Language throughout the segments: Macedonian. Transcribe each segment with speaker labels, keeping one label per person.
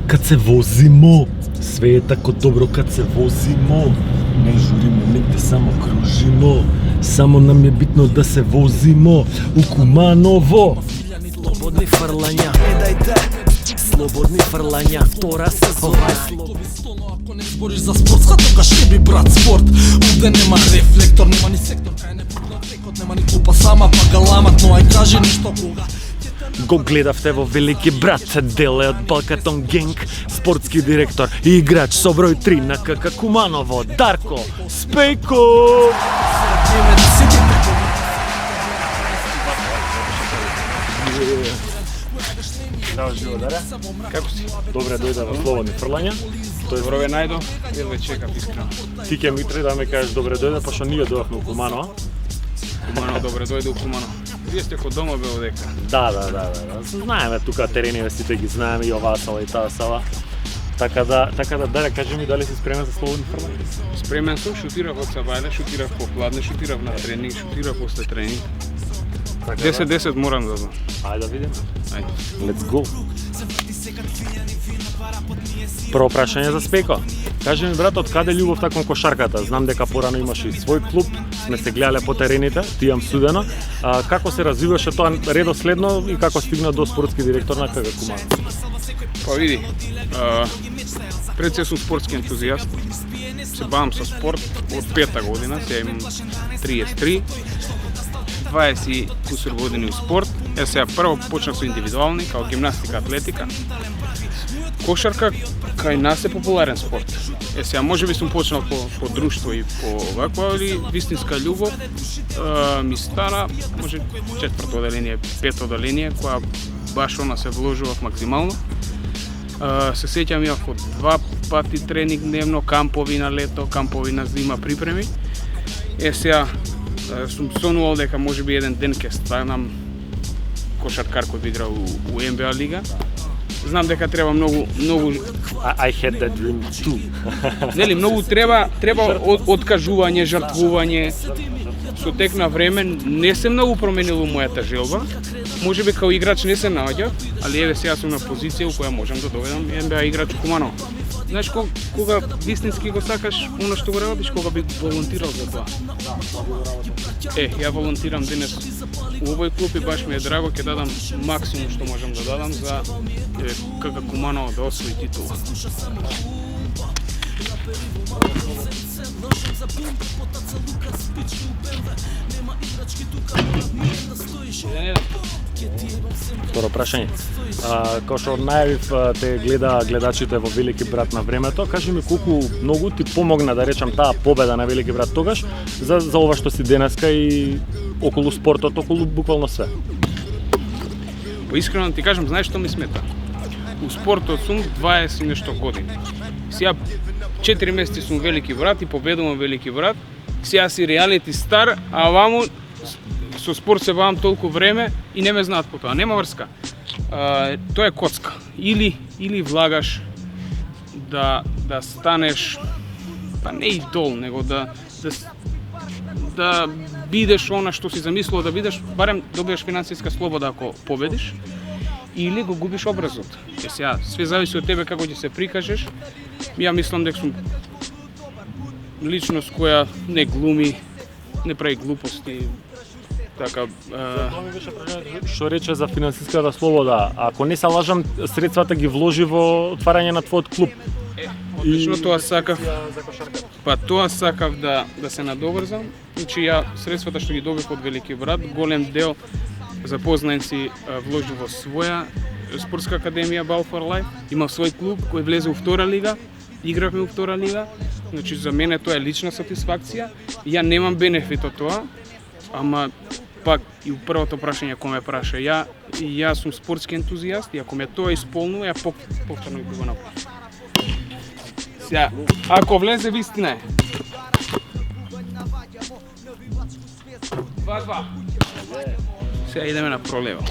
Speaker 1: Kad se vozimo, sve je tako dobro kad se vozimo. Ne žurimo nigde, samo kružimo. Samo nam je bitno da se vozimo u Kumanovo.
Speaker 2: Slobodni frlanja, dajte, slobodni frlanja, втора сезона. Ako ne zboriš za sport, shvatno še bi brat sport. Ovde nema reflektor, nema ni sektor, kaj ne bitno prihod, nema ni klupa sama, pa galamat, no aj kaži ništo koga.
Speaker 1: Го гледавте во Велики брат, дел е од Балкатон Генг, спортски директор и играч со број 3 на КК Куманово, Дарко Спејко! Здрав живо, Даре.
Speaker 3: Како си?
Speaker 1: Добре дојде во Слободни фрлања.
Speaker 3: Добро ве најдов, едва чекав искрено.
Speaker 1: Ти ќе ми треба да ме кажеш добре дојде, пошто ние дојдовме у Куманово.
Speaker 3: Куманово, добре дојде у Куманово. Вие сте код дома бе одека.
Speaker 1: Да. Знаеме тука терениве, сите ги знаеме и оваа сала и таа сала. Така да, Даре, кажи ми дали си спремен за Слободни фрлања?
Speaker 3: Спремен сум, шутирав од Сабајле, шутирав по пладне, шутирав на тренинг, шутирав после тренинг. 10-10 морам да знам.
Speaker 1: Ајде да видиме.
Speaker 3: Ајде.
Speaker 1: Let's go. Прво прашање за Спејко. Кажи ми, брат, од каде љубовта кон кошарката? Знам дека порано имаш и свој клуб, сме се гледале по терените, ти имам судено. Како се развиваше тоа редоследно и како стигна до спортски директор на КК Куманово?
Speaker 3: Па види, пред се сум спортски ентузијаст. Се бавам со спорт од 5-та година, сега имам 33. 20 кусур години у спорт. Сега прво почнав со индивидуални, као гимнастика, атлетика. Кошарка кај нас е популарен спорт. Сега можеби сум почнал по друштво и по ваква, или вистинска љубов ми стана, може 4-то оделение, 5-то оделение, која баш она се вложував максимално. Се сеќам имав од 2 пати тренинг дневно, кампови на лето, кампови на зима припреми. Сега сум сонувал дека можеби еден ден ќе станам кошаркар кој би играл у НБА лига. Знам дека треба многу
Speaker 1: I had that dream too.
Speaker 3: нели многу треба откажување, жртвување. Со тек на време не се многу променило мојата желба. Можеби као играч не се наоѓа, али еве сега сум на позиција у која можам да доведам НБА играч у Куманово. Знаеш кога вистински го сакаш оно што го работиш, кога би волонтирал за тоа. Ја волонтирам денес у овој клуб и баш ми е драго, ќе дадам максимум што можам да дадам за КК Куманово да освои титула.
Speaker 1: Второ прашање. Као што најавив те гледа гледачите во Велики брат на времето, кажи ми колку многу ти помогна да речам таа победа на Велики брат тогаш за ова што си денеска и околу спортот, околу буквално све.
Speaker 3: Искрено ти кажам, знаеш што ми смета? У спортот сум 20 нешто години. Сега 4 месеци сум Велики брат и победувам Велики брат. Сега си реалити стар, а ваму со спорт се бавам толку време и не ме знаат по тоа. Нема врска. Тоа е коцка. Или влагаш да станеш, па не идол, него да бидеш она што си замислил да бидеш, барем добиеш финансиска слобода ако победиш, или го губиш образот. Сега све зависи од тебе како ќе се прикажеш. Ја мислам дека сум личност која не глуми, не прави глупости. Така,
Speaker 1: што рече за финансиската слобода, ако не се лажам, средствата ги вложи во отварање на твојот клуб.
Speaker 3: Лично тоа сакав. Па тоа сакав да се надоврзам. Значи ја средствата што ги добив од Велики брат, голем дел запознаници вложи во своја спортска академија Ball for Life. Има свој клуб кој влезе у втора лига, игравме у втора лига. Значи за мене тоа е лична сатисфакција. Ја немам бенефит од тоа, ама пак и у првото прашање кој ме праша, ја сум спортски ентузијаст и ако ме тоа исполнува, ја повторно би го направам. Сега, ако влезе вистина е. 2-2. Сега идеме на пролево.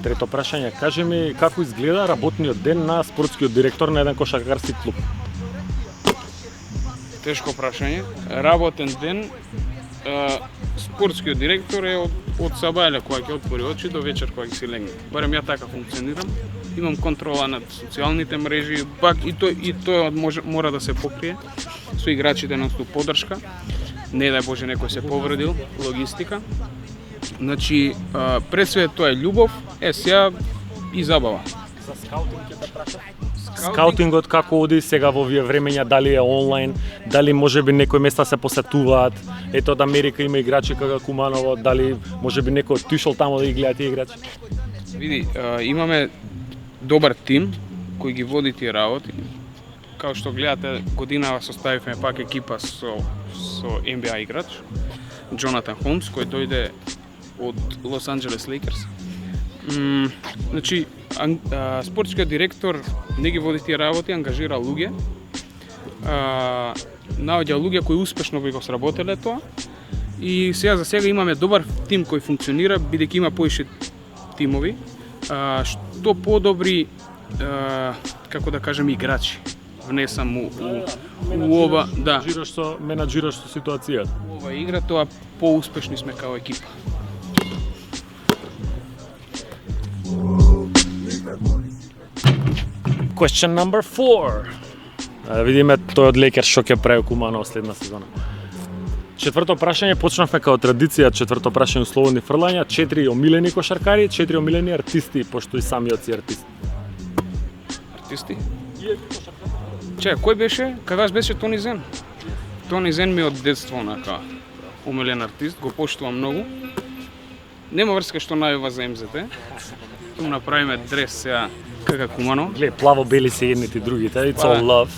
Speaker 1: Трето прашање, кажи ми како изгледа работниот ден на спортскиот директор на еден кошаркарски клуб?
Speaker 3: Тешко прашање. Работен ден спортскиот директор е од сабајле кога ќе отвори очи до вечер кога ќе си легне. Барем ја така функционирам. Имам контрола над социјалните мрежи, пак и тој мора да се покрие со играчите на поддршка. Не дај Боже некој се повредил, логистика. Значи, пред све тоа е љубов, сега и забава.
Speaker 1: За скаутинг ќе те прашам. Скаутингот како оди сега во овие времења, дали е онлайн, дали можеби некои места се посетуваат, ето од Америка има играчи како Куманово, дали можеби некој отишол тамо да ги гледа тие играчи?
Speaker 3: Види, имаме добар тим кој ги води тие работи. Као што гледате, годинава составивме пак екипа со NBA играч, Джонатан Холмс, кој дојде од Лос Анџелес Лейкерс. Значи, спортскиот директор не ги води тие работи, ангажира луѓе, наоѓа луѓе кои успешно би го сработеле тоа. И сега за сега имаме добар тим кој функционира, бидејќи има поише тимови, што подобри, како да кажем, играчи внесам у ова, да.
Speaker 1: Менаџираш со ситуацијата.
Speaker 3: Ова игра, тоа поуспешни сме као екипа.
Speaker 1: Question number 4. Видиме тој од Лейкерс што ќе прави Куманов следна сезона. Четврто прашање, почнавме као традиција, четврто прашање слободни фрлања, 4 омилени кошаркари, 4 омилени артисти, пошто и самиот си артист.
Speaker 3: Артисти? Кој беше? Кагаш беше Тони Зен? Тони Зен ми од детство онака омилен артист, го поштувам многу. Нема врска што најава за МЗТ. Ту направиме дрес сега како Кумано.
Speaker 1: Глеј, плаво-бели се едните и другите, it's all love.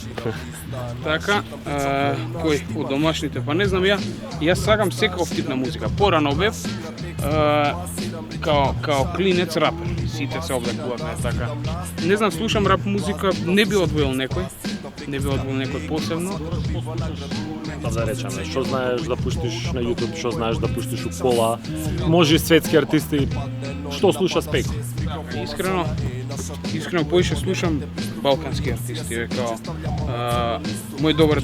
Speaker 3: Така, кој од домашните, па не знам јас сакам секаков тип на музика. Порано бев као клинец рапер. Сите се облекуваме така. Не знам, слушам рап музика, не би одвоил некој посебно.
Speaker 1: Да речеме, што знаеш да пуштиш на YouTube, што знаеш да пуштиш у кола, може и светски артисти, што слуша Спеко? Искрено поише слушам балкански артисти, као мој добар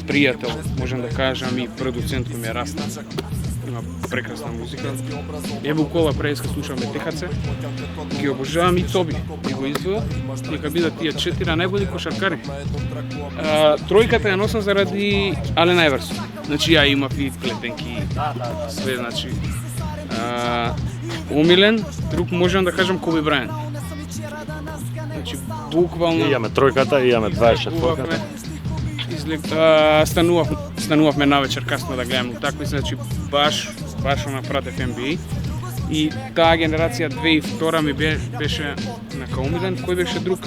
Speaker 1: пријател, можам да кажам, и продуцент кој ми е Раста. Има прекрасна музика. Ево кола преска слушаме ТХЦ. Ги обожавам и Тоби. Ги го извоа, дека бидат тие 4 најболи кошаркари. Тројката ја носам заради Ален Ајверсон. Значи ја имав и плетенки, све, значи омилен, друг можам да кажам Коби Брајант. Значи буквално Имаме тројката, имаме 24-ката.
Speaker 3: Станувавме навечер касно да гледаме утакмици, значи баш напратев NBA. И таа генерација 2002 ми беше на омилен. Кој беше друг?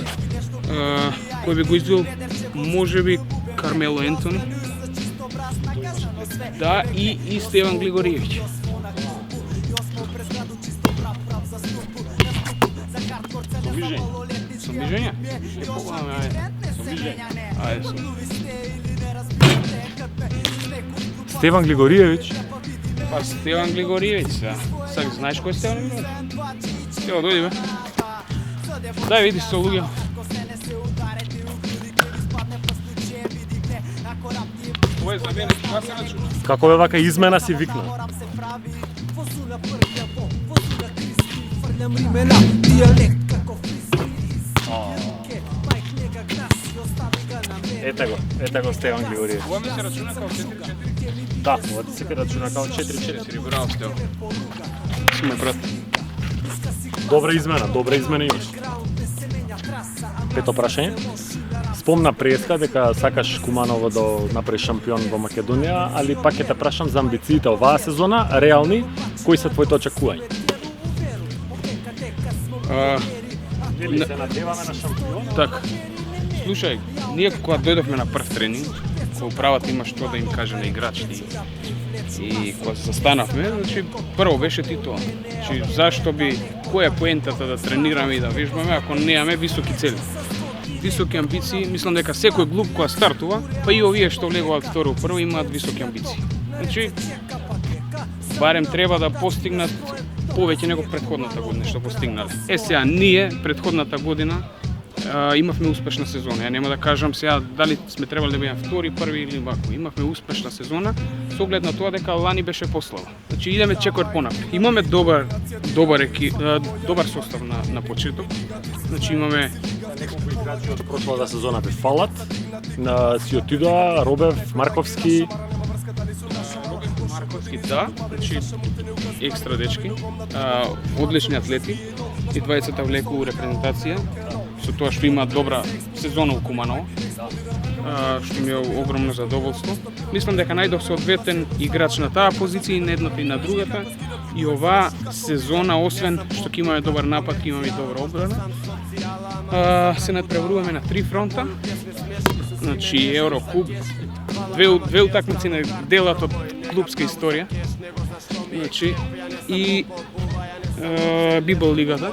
Speaker 3: Кој би го издвоил? Можеби Кармело Ентони. Да, и Стеван Глигориевиќ. Сомижења? Ајде.
Speaker 1: Стеван Глигориевиќ.
Speaker 3: Па Стеван Глигориевиќ, сега знаеш кој е Стеван Глигориевиќ? Ево, дојди бе. Дај видиш со луѓе. Ова е за мене, това се начува.
Speaker 1: Како бе вака измена си викна? Ете го Стеван Глигориевиќ.
Speaker 3: Ова ми се рачуна као 4-4.
Speaker 1: Да, ова ти се рачуна као 4-4.
Speaker 3: Браво, Стево. Сме брат.
Speaker 1: Добра измена имаш. Пето прашање. Спомна преска дека сакаш Куманово да направи шампион во Македонија, али пак ќе те прашам за амбициите оваа сезона, реални, кои се твоите очекувања? Дали се надеваме на шампион?
Speaker 3: Така. Слушај, ние кога дојдовме на прв тренинг, кога управата има што да им каже на играчите и кога се застанавме, значи прво беше титула. Значи зашто би, која е поентата да тренираме и да вежбаме ако немаме високи цели? Високи амбиции, мислам дека секој клуб која стартува, па и овие што влегуваат второ прво имаат високи амбиции. Значи барем треба да постигнат повеќе него претходната година што постигнале. Сега ние претходната година имавме успешна сезона. Ја нема да кажам сега дали сме требали да бидеме втори, први или вако. Имавме успешна сезона со оглед на тоа дека лани беше послаба. Значи идеме чекор понапред. Имаме добар состав на почеток. Значи имаме
Speaker 1: неколку играчи од прошлата сезона бе фалат. Си отидоа Робев, Марковски.
Speaker 3: Марковски, да, значи екстра дечки, одлични атлети и двајцата влеку у репрезентација, со тоа што има добра сезона у Куманово, што ми е огромно задоволство. Мислам дека најдов соодветен играч на таа позиција и на едната и на другата. И оваа сезона, освен што ќе имаме добар напад, ќе имаме и добра одбрана. Се надпреваруваме на 3 фронта. Значи Еврокуб, две утакмици на делат од клубска историја. Значи и Библ лигата.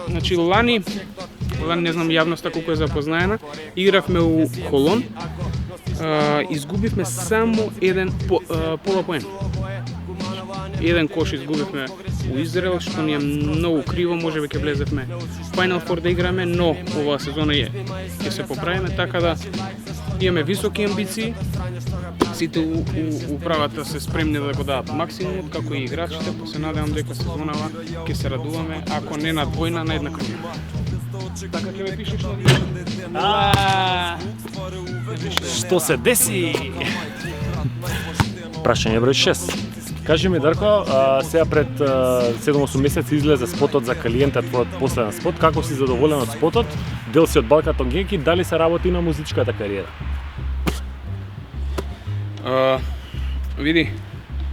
Speaker 3: Значи лани не знам јавноста колку е запознаена, игравме у Холон. Изгубивме само еден пола поен. Еден кош изгубивме у Израел, што ни е многу криво, можеби ќе влезевме Final Four да играме, но оваа сезона ќе се поправиме, така да имаме високи амбиции. Сите управата се спремни да го дадат максимумот, како и играчите, па се надевам дека сезонава ќе се радуваме, ако не на двојна, на една круга. Така ќе ме пишеш на
Speaker 1: Што се деси? Прашање број 6. Кажи ми, Дарко, сега пред 7-8 месеци излезе спотот за Калиенте, твојот последен спот. Како си задоволен од спотот? Дел си од Балкатон Генки, дали се работи на музичката кариера?
Speaker 3: Види,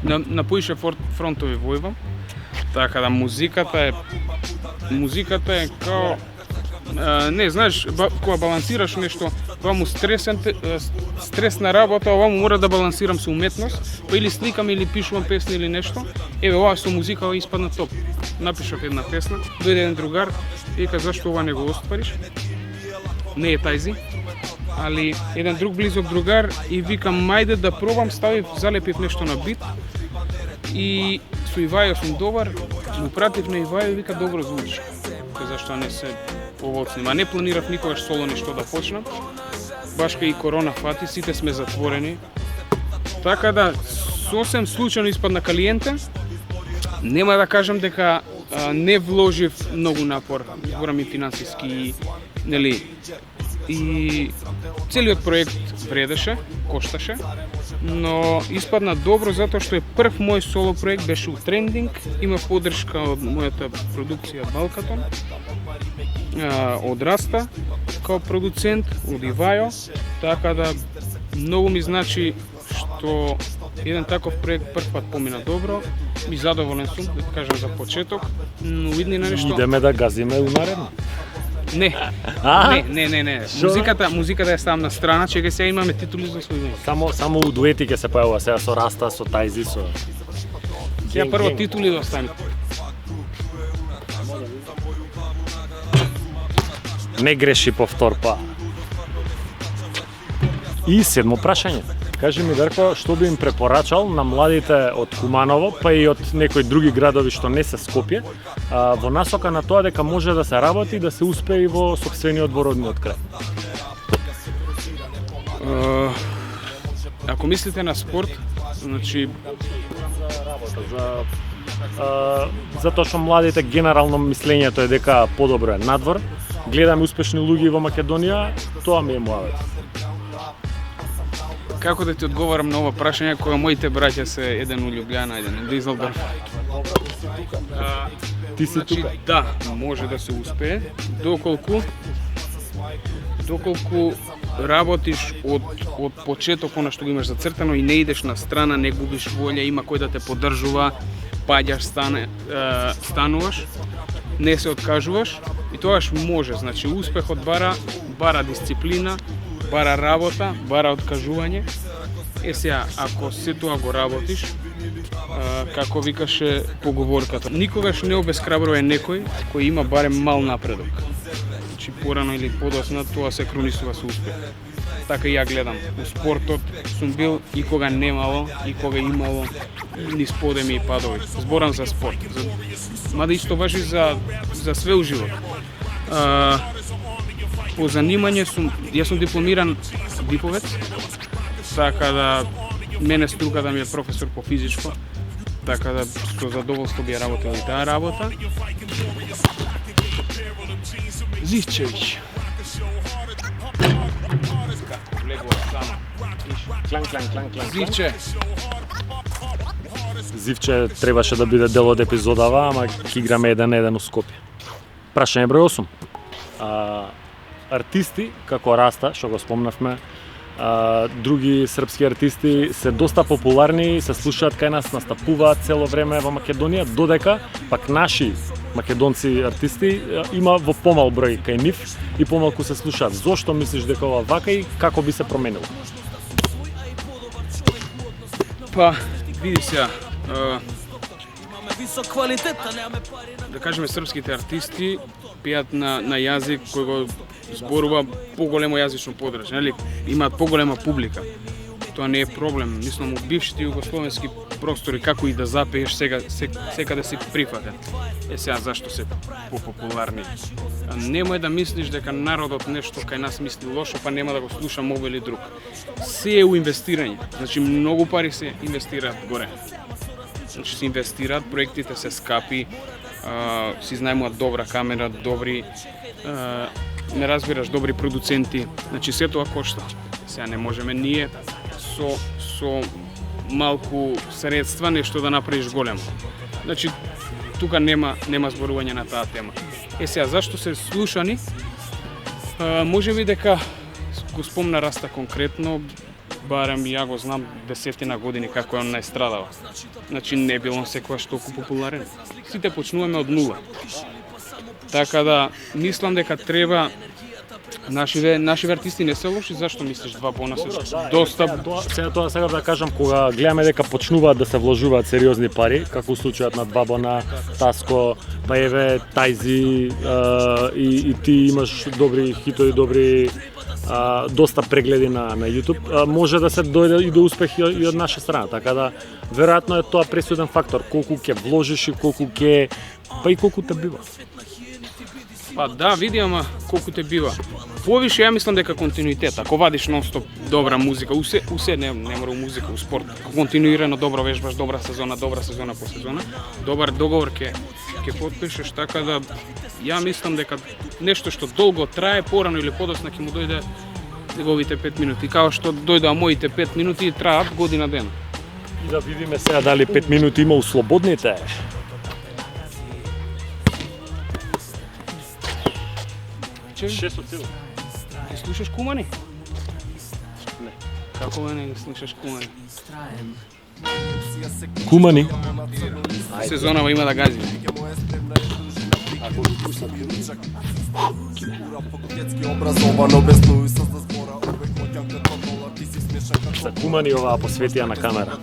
Speaker 3: на поише фронтови војвам, така да музиката е као не, знаеш, кога балансираш нешто, ваму стресна работа, ваму мора да балансирам со уметност, па или сликам или пишувам песни или нешто. Еве, ова со музика испадна топ. Напишав една песна, дојде еден другар и вика зашто ова не го оствариш? Не е тајзи, али еден друг близок другар и викам мајде да пробам, залепив нешто на бит и со Ивајо сум добар, му пратив на Ивајо и вика добро звучи. Зашто не се повоцнима. Не планирав никогаш соло ништо да почнам. Баш кај и корона фати, сите сме затворени. Така да, сосем случајно испадна Калиенте. Нема да кажам дека не вложив многу напор, зборам и финансиски, нели, и целиот проект вредеше, кошташе, но испадна добро затоа што е прв мој соло проект, беше у трендинг, има поддршка од мојата продукција Балкатон, од Раста као продуцент, од Ивајо, така да многу ми значи што еден таков проект прв пат помина добро, ми задоволен сум, да кажам за почеток, но видни на нешто.
Speaker 1: Идеме да газиме у наредно.
Speaker 3: Не. Музиката ја ставам на страна, чека сега имаме титули за свој ден.
Speaker 1: Само у дуети ќе се појавува сега со Раста, со Тајзи, со...
Speaker 3: Сега прво титули да остане.
Speaker 1: Не греши повтор, па. И седмо прашање. Кажи ми, Дарко, што би им препорачал на младите од Куманово, па и од некои други градови што не се Скопје, во насока на тоа дека може да се работи и да се успее и во сопствениот родниот крај?
Speaker 3: Ако мислите на спорт, значи
Speaker 1: затоа што младите генерално мислењето е дека подобро е надвор, гледаме успешни луѓе во Македонија, тоа ми е муавет.
Speaker 3: Како да ти одговорам на ова прашање кога моите браќа се еден у Љубљана, еден у Дизелдорф?
Speaker 1: Ти си тука?
Speaker 3: Да, може да се успее, доколку работиш од почеток она што го имаш зацртано и не идеш на страна, не губиш волја, има кој да те поддржува, паѓаш, стануваш, не се откажуваш и тоаш може, значи успехот бара дисциплина, бара работа, бара откажување. Сега, ако се тоа го работиш, како викаше поговорката, никогаш не обесхрабрувај некој кој има барем мал напредок. Значи порано или подоцна тоа се кронисува со успех. Така и ја гледам. У спортот сум бил и кога немало, и кога имало низ подеми и падови. Зборам за спорт. Мада исто важи за све у живот. по занимање јас сум дипломиран диповец, така да мене струката ми е професор по физичко, така да со задоволство би работел и таа работа. Зивчевиќ. Зивче.
Speaker 1: Зивче требаше да биде дел од епизодава, ама ќе играме 1-1 у Скопје. Прашање број 8. Артисти како Раста, што го спомнавме, други српски артисти се доста популарни, се слушаат кај нас, настапуваат цело време во Македонија, додека пак наши македонци артисти има во помал број кај нив и помалку се слушаат. Зошто мислиш дека ова вака и како би се променило?
Speaker 3: Па, види сега, да кажеме српските артисти пеат на јазик кој го зборува поголемо јазично подрачје, нели? Имаат поголема публика. Тоа не е проблем. Мислам, у бившите југословенски простори како и да запееш секаде си прифатен. Сега зашто се популарни? Немој да мислиш дека народот нешто кај нас мисли лошо, па нема да го слуша мој или друг. Се е у инвестирање. Значи многу пари се инвестираат горе. Значи се инвестираат, проектите се скапи, си знајмуваат добра камера, добри не разбираш, добри продуценти. Значи се тоа кошта. Сега не можеме ние со малку средства нешто да направиш големо. Значи тука нема зборување на таа тема. Сега зашто се слушани? Можеби дека го спомна Раста конкретно, барем ја го знам 10 години како он најстрадава. Значи не бил он секогаш толку популарен. Сите почнуваме од нула. Така да мислам дека треба наши артисти не се лоши, зашто мислиш два бона се доста
Speaker 1: Сега да кажам, кога гледаме дека почнуваат да се вложуваат сериозни пари, како случајот на Два Бона, Таско, па еве Тајзи и ти имаш добри хитови, добри доста прегледи на YouTube, може да се дојде и до успех и од наша страна, така да веројатно е тоа пресуден фактор, колку ќе вложиш и колку ќе па и колку те бива.
Speaker 3: Па да, види, ама колку те бива. Повише ја мислам дека континуитет, ако вадиш нон-стоп добра музика, усе не мора у музика, у спорт, континуирано добро вежбаш, добра сезона по сезона, добар договор ќе потпишеш, така да ја мислам дека нешто што долго трае, порано или подоцна ќе му дојде неговите 5 минути, као што дојдоа моите 5 минути и траат година дена.
Speaker 1: И да видиме сега дали 5 минути има у слободните. Шесто цел.
Speaker 3: Ти слушаш Кумани?
Speaker 1: Не.
Speaker 3: Како не слушаш Кумани?
Speaker 1: Кумани?
Speaker 3: Сезонава има да гази.
Speaker 1: За Кумани оваа посветија на камера.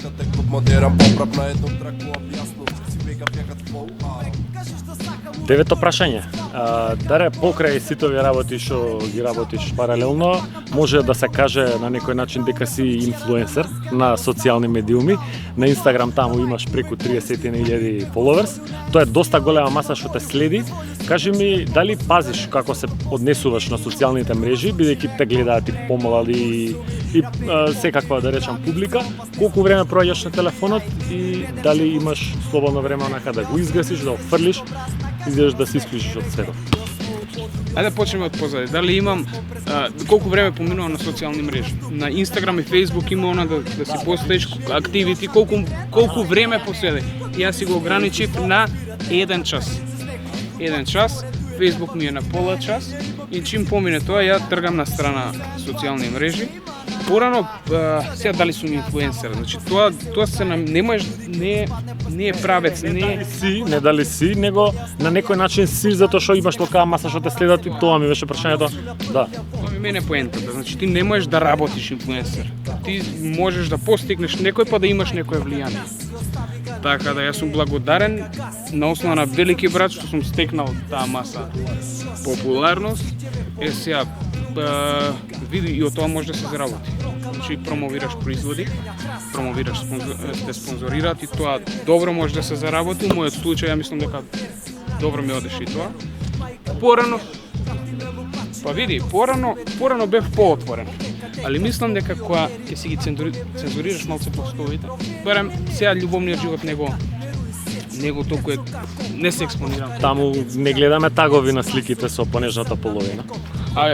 Speaker 1: Девето прашање. Даре, покрај сите овие работи што ги работиш паралелно, може да се каже на некој начин дека си инфлуенсер на социјални медиуми. На Инстаграм таму имаш преку 30.000 followers. Тоа е доста голема маса што те следи. Кажи ми, дали пазиш како се однесуваш на социјалните мрежи, бидејќи те гледаат и помалали и секаква, да речам, публика, колку време проаѓаш на телефонот и дали имаш слободно време онака да го изгасиш, да офрлиш, изгледаш да се исклучиш од светот?
Speaker 3: Ајде да почнеме од позади. Дали имам колку време поминувам на социјални мрежи? На Инстаграм и Фејсбук има она да си поставиш активити, колку време поседи. Јас си го ограничив на 1 час. 1 час, Фејсбук ми е на пола час и чим помине тоа ја тргам на страна социјални мрежи. Порано, сега дали сум инфлуенсер, значи тоа се не е правец,
Speaker 1: не дали си, него на некој начин си затоа што имаш толкава маса што те следат и тоа ми беше прашањето. Да.
Speaker 3: Тоа ми мене поентата, значи ти не можеш да работиш инфлуенсер. Ти можеш да постигнеш некој па да имаш некое влијание. Така да јас сум благодарен на основа на Велики брат што сум стекнал таа маса популарност. Сега види и од тоа може да се заработи. Значи промовираш производи, те спонзорираат и тоа добро може да се заработи. У мојот случај ја мислам дека добро ми одеше и тоа. Порано Па види, порано бев поотворен. Али мислам дека кога ќе си ги цензурираш малце постовите, барем сега љубовниот живот него толку не се експонирам.
Speaker 1: Таму не гледаме тагови на сликите со понежната половина.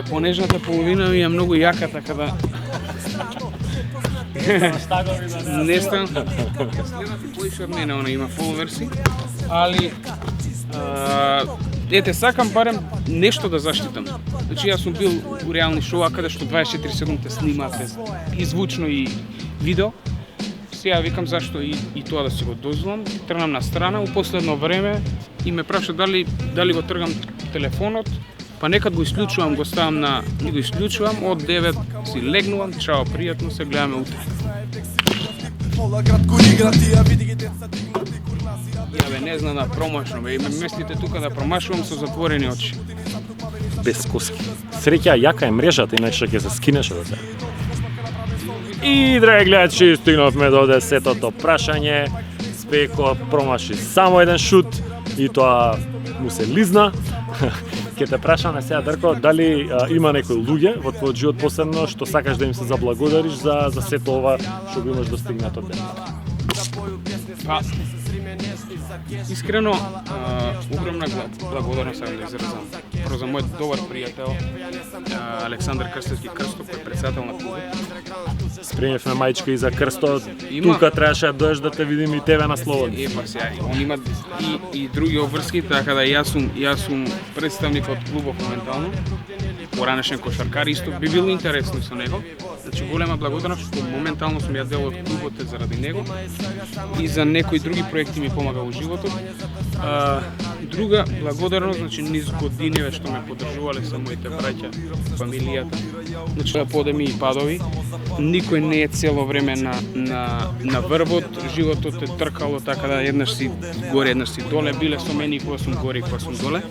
Speaker 3: Понежната половина ми е многу јака, така да не стан. Следате поише од мене, она има фоловерси, али ете, сакам барем нешто да заштитам. Значи, јас сум бил у реални шоуа каде што 24/7 те снимате и звучно и видео. Сега викам зашто и тоа да си го дозволам. Тргнам на страна, у последно време и ме праша дали го тргам телефонот, па некад го исклучувам, го ставам и го исклучувам, од 9 си легнувам, чао, пријатно, се гледаме утре. Ја не знам да промашувам, ме местите тука да промашувам со затворени очи.
Speaker 1: Без коски. Среќа, јака е мрежата, иначе ќе се скинеше до сега. И, драги гледачи, стигнавме до 10-тото прашање. Спеко промаши само еден шут и тоа му се лизна. Ќе те прашаме сега, Дрко, дали има некои луѓе во твојот живот посебно што сакаш да им се заблагодариш за сето ова што го имаш достигнато ден?
Speaker 3: Па, искрено, огромна благодарност сакам да изразам. Прво за мојот добар пријател Александар Крстевски Крстов, кој е председател на клубот.
Speaker 1: Спремевме мајчка и за Крсто, тука требаше да дојдеш да те видим и тебе на слободно.
Speaker 3: Па сега, он има и други обврски, така да јас сум представник од клубот моментално. Поранешен кошаркар, исто би било интересно со него. Значи, голема благодарност што моментално сум ја дел од клубот заради него и за некои други проекти ми помага во животот. Друга благодарност, значи, низ годиниве што ме поддржувале со моите браќа, фамилијата. Значи, подеми и падови. Никој не е цело време на врвот, животот е тркало, така да еднаш си горе, еднаш си доле, биле со мене и кога сум горе и кога сум доле.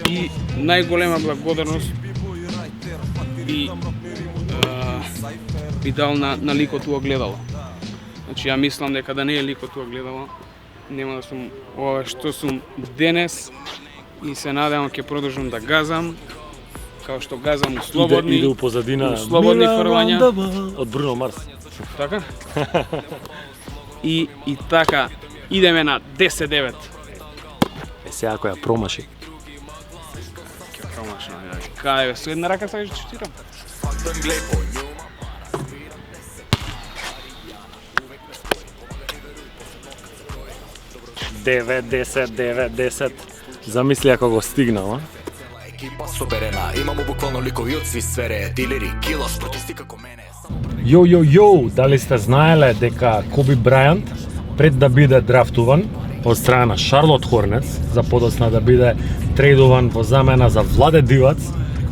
Speaker 3: И најголема благодарност би дал на ликот у огледало. Значи, ја мислам дека да не е ликот у огледало, нема да сум ова што сум денес и се надевам ќе продолжам да газам, као што газам у слободни,
Speaker 1: иде у позадина
Speaker 3: слободни фрлања
Speaker 1: од Бруно Марс.
Speaker 3: Така? И така, идеме на 10-9.
Speaker 1: Сега која промаши.
Speaker 3: Промашно, кај бе, со една рака сакаш да чутирам?
Speaker 1: 9-10. Замисли ако го стигнал, а?
Speaker 4: Екипа соберена, имамо буквално ликови од сви сфере, дилери, кило, спортисти како мене.
Speaker 1: Йо, дали сте знаеле дека Коби Брајант пред да биде драфтуван од страна на Шарлот Хорнец, за подоцна да биде трейдуван во замена за Владе Дивац,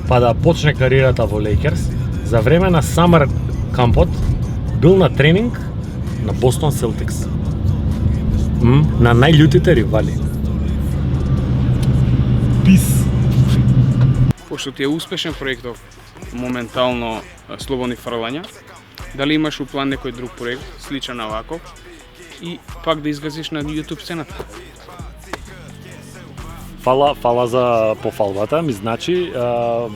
Speaker 1: па да почне кариерата во Лейкерс, за време на Самар кампот бил на тренинг на Бостон Селтикс. На најљутите ривали. Пис.
Speaker 3: Пошто ти е успешен проектов моментално слободни фрлања, дали имаш у план некој друг проект, сличен на ваков, и пак да изгазиш на YouTube сцената?
Speaker 1: Фала за пофалбата, ми значи,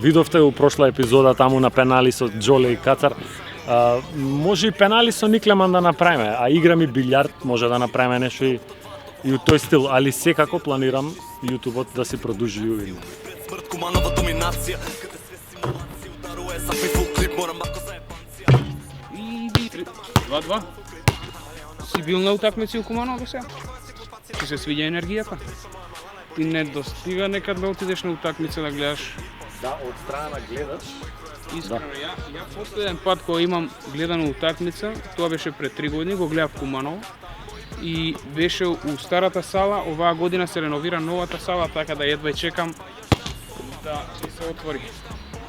Speaker 1: видовте у прошла епизода таму на пенали со Джоле и Кацар, може и пенали со Никлеман да направиме, а играм и билјард, може да направиме нешто и у тој стил, али секако планирам YouTube-от да си продолжи и увидно.
Speaker 3: И 2-2. Си бил на утакмици у Куманово до сега? Ти се свиѓа енергијата? Ти не достига некад да отидеш на утакмица да гледаш?
Speaker 1: Да, од страна гледаш.
Speaker 3: Искрено, ја последен пат кога имам гледано утакмица, тоа беше пред 3 години, го гледав Куманово и беше у старата сала, оваа година се реновира новата сала, така да едва чекам да се отвори,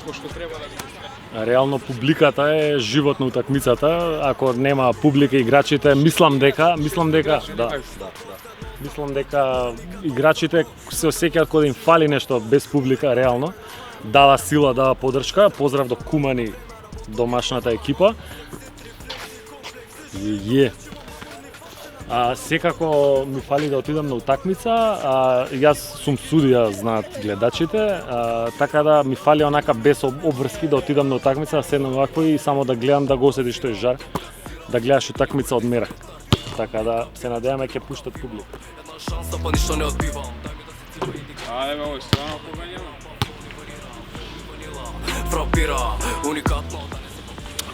Speaker 3: пошто треба да се.
Speaker 1: Реално публиката е живот на утакмицата, ако нема публика играчите, мислам дека, да. Мислам дека играчите се осеќаат кога им фали нешто без публика, реално. Дава сила, дава поддршка. Поздрав до Кумани, домашната екипа. Секако ми фали да отидам на утакмица, јас сум судија, знаат гледачите, така да ми фали онака без обврски да отидам на утакмица, да седнам вакво и само да гледам да го осетиш што е жар, да гледаш утакмица од мерак. Така да се надеваме ќе пуштат публика.
Speaker 3: Ајде бе, овој стварно победило.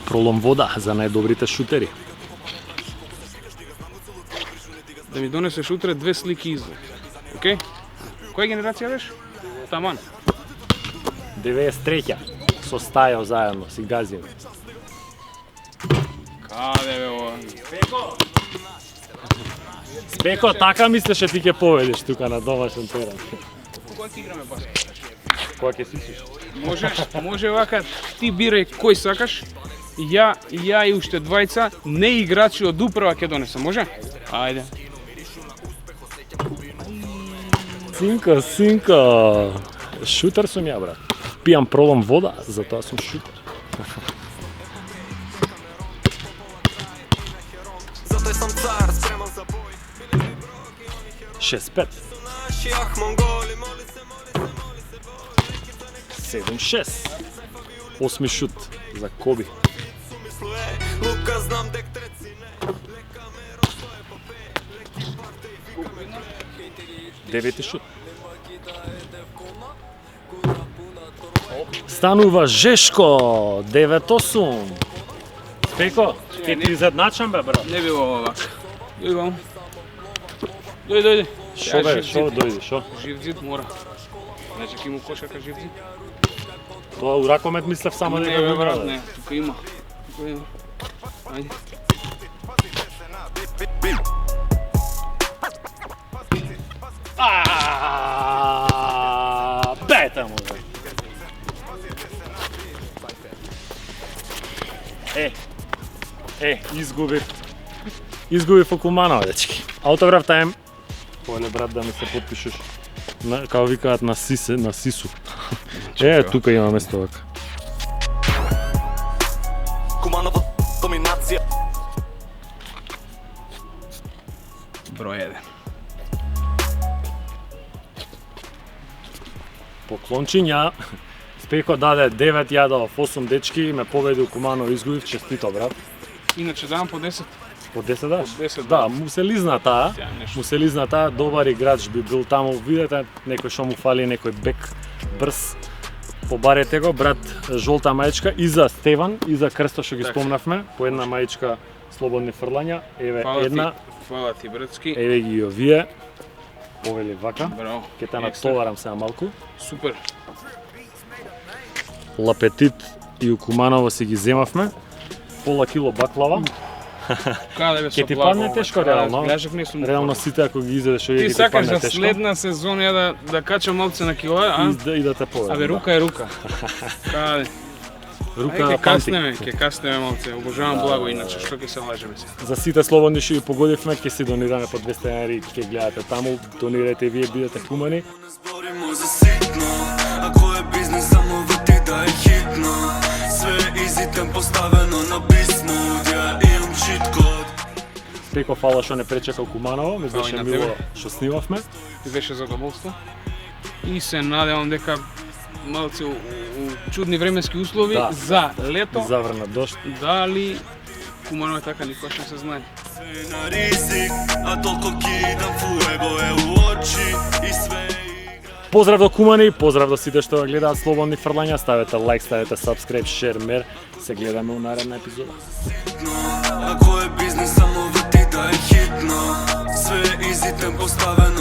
Speaker 1: Пролом вода за најдобрите шутери.
Speaker 3: Да ми донесеш утре 2 слики извод. Океј? Која генерација беше? Таман.
Speaker 1: 93-ќа со Стајо заедно, си газиме.
Speaker 3: Каде бе ова?
Speaker 1: Спеко, така мислеше ти ќе победиш тука на домашен терен.
Speaker 3: Кога ќе играме баскет?
Speaker 1: Кога ќе сисиш?
Speaker 3: Може вака, ти бирај кој сакаш, ја и уште двајца не играчи од управа ќе донесам, може? Ајде.
Speaker 1: Синка. Шутер сум ја, брат. Пијам пролом вода, затоа сум шутер.
Speaker 5: Затоа сам цар, спреман за бој.
Speaker 1: 6-5.
Speaker 5: Наши ах монголи, моли се.
Speaker 1: 7-6. Осми шут за Коби.
Speaker 5: Лука знам дек треци не.
Speaker 1: 9 шут. Станува Жешко, 9-8. Спеко, ќе ти изедначам бе, брат.
Speaker 3: Не било ова вака. Дојди вамо. Дојди.
Speaker 1: Шо бе, шо дојди, шо?
Speaker 3: Жив зид мора. Значи ќе му кошака жив зид.
Speaker 1: Тоа у ракомет мислев само
Speaker 3: Не
Speaker 1: дека
Speaker 3: бе
Speaker 1: го
Speaker 3: брат,
Speaker 1: брат.
Speaker 3: не. Тука има. Ајде.
Speaker 1: Бета му бе. Изгубив Окуманова, дечки. Автограф тајм. Поле брат да ми се потпишеш. Као викаат на Сису. Тука има место вака.
Speaker 5: Куманова доминација.
Speaker 3: Број 1.
Speaker 1: Поклончиња. Спеко даде 9 јадов, 8 дечки, ме победи Окуманов, изгубив, честито брат.
Speaker 3: Иначе давам по 10.
Speaker 1: По 10 даш?
Speaker 3: По 10,
Speaker 1: Да, му се лизна таа.
Speaker 3: Тя нешто.
Speaker 1: Му се лизна таа, добар играч би бил таму. Видете, некој што му фали, некој бек брз. Побарете го, брат, жолта мајчка и за Стеван, и за Крсто што ги
Speaker 3: Така.
Speaker 1: спомнавме, по една мајчка слободни фрлања. Еве една,
Speaker 3: Фала ти братски.
Speaker 1: еве ги и овие. Повели вака.
Speaker 3: Браво.
Speaker 1: Ќе те
Speaker 3: Екстра.
Speaker 1: натоварам сега малку.
Speaker 3: Супер.
Speaker 1: Лапетит и Окуманово си ги земавме. Пола кило баклава.
Speaker 3: Каде бе
Speaker 1: Ќе
Speaker 3: со
Speaker 1: ти
Speaker 3: благо,
Speaker 1: падне
Speaker 3: бе?
Speaker 1: тешко,
Speaker 3: Каде,
Speaker 1: реално.
Speaker 3: Бляжев не сум.
Speaker 1: Реално сите ако ги изедеш овие
Speaker 3: Ти
Speaker 1: ќе ти
Speaker 3: сакаш
Speaker 1: падне
Speaker 3: за
Speaker 1: тешко.
Speaker 3: следна сезона ја да качам малце на кила, а?
Speaker 1: И да те поведам.
Speaker 3: Абе рука е рука. Каде?
Speaker 1: Рука
Speaker 3: Ајде,
Speaker 1: на
Speaker 3: ќе каснеме малце. Обожавам благо иначе, што ќе се лажеме се.
Speaker 1: За сите слободни што ги погодивме, ќе си донираме по 200 енари, ќе гледате таму, донирате и вие, бидете хумани.
Speaker 5: Не зборимо за ситно, ако е бизнес само врти да е хитно. Све изи темп поставено на бисмут, ја имам читкод.
Speaker 1: Преко фала што не пречека Окуманово, ми
Speaker 3: Фала и
Speaker 1: беше
Speaker 3: на
Speaker 1: мило
Speaker 3: тебе.
Speaker 1: што снимавме.
Speaker 3: Ти беше задоволство. И се надевам дека малце у чудни временски услови
Speaker 1: Да.
Speaker 3: за лето,
Speaker 1: Заврна дошт.
Speaker 3: дали Куманово е така, никош не се знае.
Speaker 5: Све на ризик, а толку кидам фуего е у очи и све игра.
Speaker 1: Поздрав до Кумани, поздрав до сите што гледаат слободни фрлања, ставете лайк, ставете subscribe, share, мер. Се гледаме у наредна епизода.
Speaker 5: Ако е бизнес само врти да е хитно. Све изи темп поставено